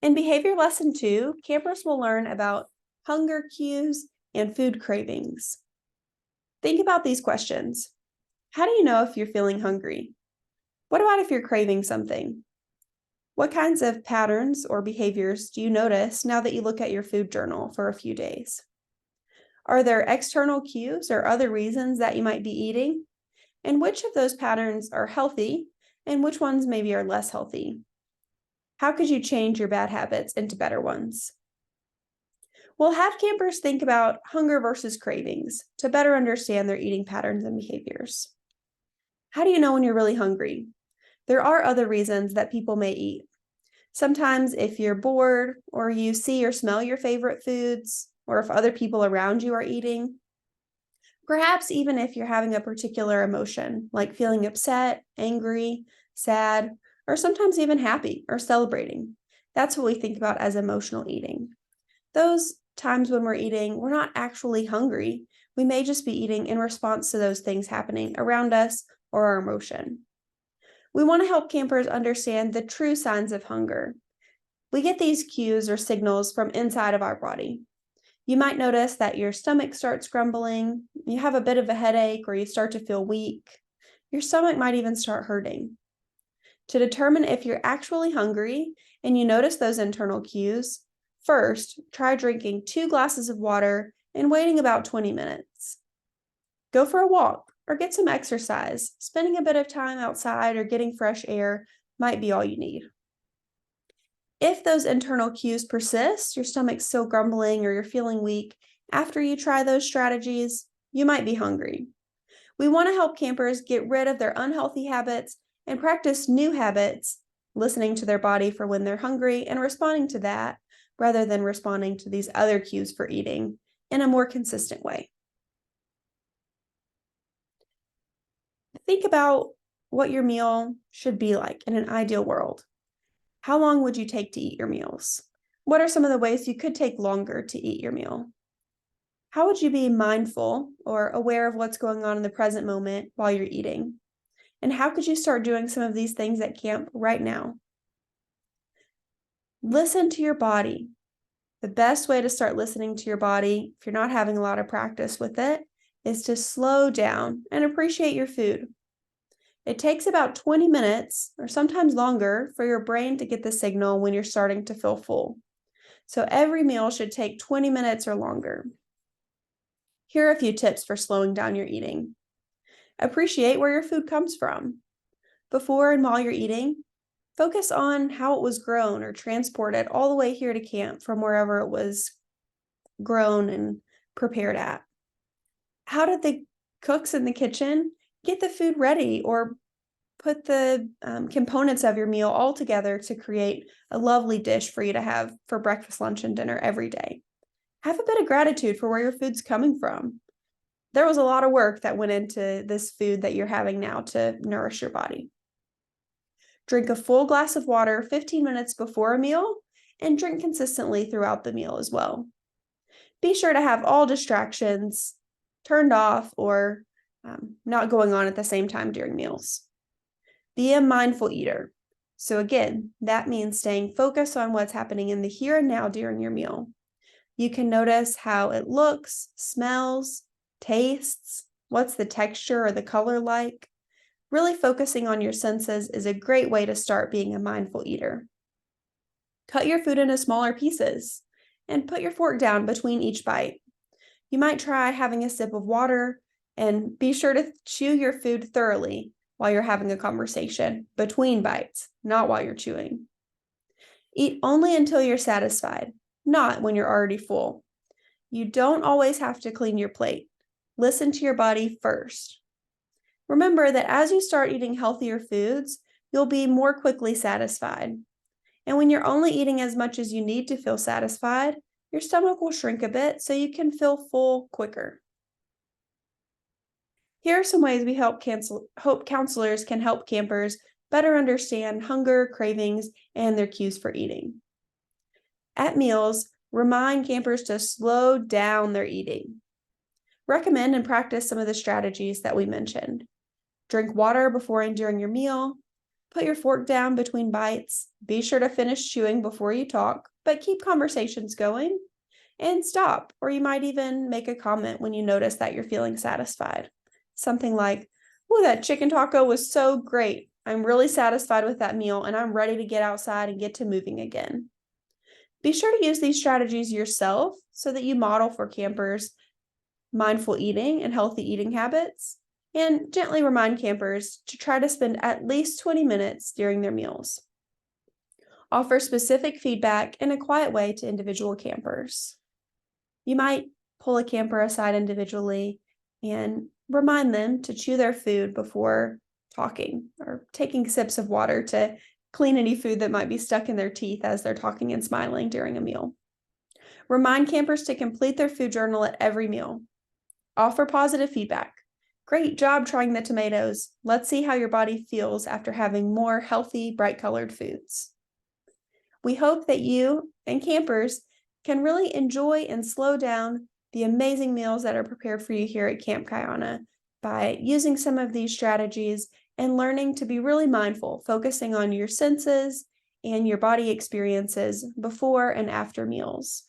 In Behavior Lesson 2, campers will learn about hunger cues and food cravings. Think about these questions. How do you know if you're feeling hungry? What about if you're craving something? What kinds of patterns or behaviors do you notice now that you look at your food journal for a few days? Are there external cues or other reasons that you might be eating? And which of those patterns are healthy and which ones maybe are less healthy? How could you change your bad habits into better ones? We'll have campers think about hunger versus cravings to better understand their eating patterns and behaviors. How do you know when you're really hungry? There are other reasons that people may eat. Sometimes if you're bored, or you see or smell your favorite foods, or if other people around you are eating. Perhaps even if you're having a particular emotion, like feeling upset, angry, sad, or sometimes even happy or celebrating. That's what we think about as emotional eating. Those times when we're eating, we're not actually hungry. We may just be eating in response to those things happening around us or our emotion. We want to help campers understand the true signs of hunger. We get these cues or signals from inside of our body. You might notice that your stomach starts grumbling, you have a bit of a headache, or you start to feel weak. Your stomach might even start hurting. To determine if you're actually hungry and you notice those internal cues, first, try drinking 2 glasses of water and waiting about 20 minutes. Go for a walk or get some exercise. Spending a bit of time outside or getting fresh air might be all you need. If those internal cues persist, your stomach's still grumbling or you're feeling weak, after you try those strategies, you might be hungry. We want to help campers get rid of their unhealthy habits and practice new habits, listening to their body for when they're hungry and responding to that, rather than responding to these other cues for eating in a more consistent way. Think about what your meal should be like in an ideal world. How long would you take to eat your meals? What are some of the ways you could take longer to eat your meal? How would you be mindful or aware of what's going on in the present moment while you're eating? And how could you start doing some of these things at camp right now? Listen to your body. The best way to start listening to your body, if you're not having a lot of practice with it, is to slow down and appreciate your food. It takes about 20 minutes or sometimes longer for your brain to get the signal when you're starting to feel full. So every meal should take 20 minutes or longer. Here are a few tips for slowing down your eating. Appreciate where your food comes from. Before and while you're eating, focus on how it was grown or transported all the way here to camp from wherever it was grown and prepared at. How did the cooks in the kitchen get the food ready or put the components of your meal all together to create a lovely dish for you to have for breakfast, lunch, and dinner every day? Have a bit of gratitude for where your food's coming from. There was a lot of work that went into this food that you're having now to nourish your body. Drink a full glass of water 15 minutes before a meal and drink consistently throughout the meal as well. Be sure to have all distractions turned off or not going on at the same time during meals. Be a mindful eater. So again, that means staying focused on what's happening in the here and now during your meal. You can notice how it looks, smells, tastes, what's the texture or the color like. Really focusing on your senses is a great way to start being a mindful eater. Cut your food into smaller pieces and put your fork down between each bite. You might try having a sip of water and be sure to chew your food thoroughly while you're having a conversation between bites, not while you're chewing. Eat only until you're satisfied, not when you're already full. You don't always have to clean your plate. Listen to your body first. Remember that as you start eating healthier foods, you'll be more quickly satisfied. And when you're only eating as much as you need to feel satisfied, your stomach will shrink a bit so you can feel full quicker. Here are some ways we hope counselors can help campers better understand hunger, cravings, and their cues for eating. At meals, remind campers to slow down their eating. Recommend and practice some of the strategies that we mentioned. Drink water before and during your meal. Put your fork down between bites. Be sure to finish chewing before you talk, but keep conversations going. And stop, or you might even make a comment when you notice that you're feeling satisfied. Something like, "Oh, that chicken taco was so great. I'm really satisfied with that meal, and I'm ready to get outside and get to moving again." Be sure to use these strategies yourself so that you model for campers mindful eating and healthy eating habits, and gently remind campers to try to spend at least 20 minutes during their meals. Offer specific feedback in a quiet way to individual campers. You might pull a camper aside individually and remind them to chew their food before talking, or taking sips of water to clean any food that might be stuck in their teeth as they're talking and smiling during a meal. Remind campers to complete their food journal at every meal. Offer positive feedback. "Great job trying the tomatoes. Let's see how your body feels after having more healthy, bright-colored foods." We hope that you and campers can really enjoy and slow down the amazing meals that are prepared for you here at Camp Kaana by using some of these strategies and learning to be really mindful, focusing on your senses and your body experiences before and after meals.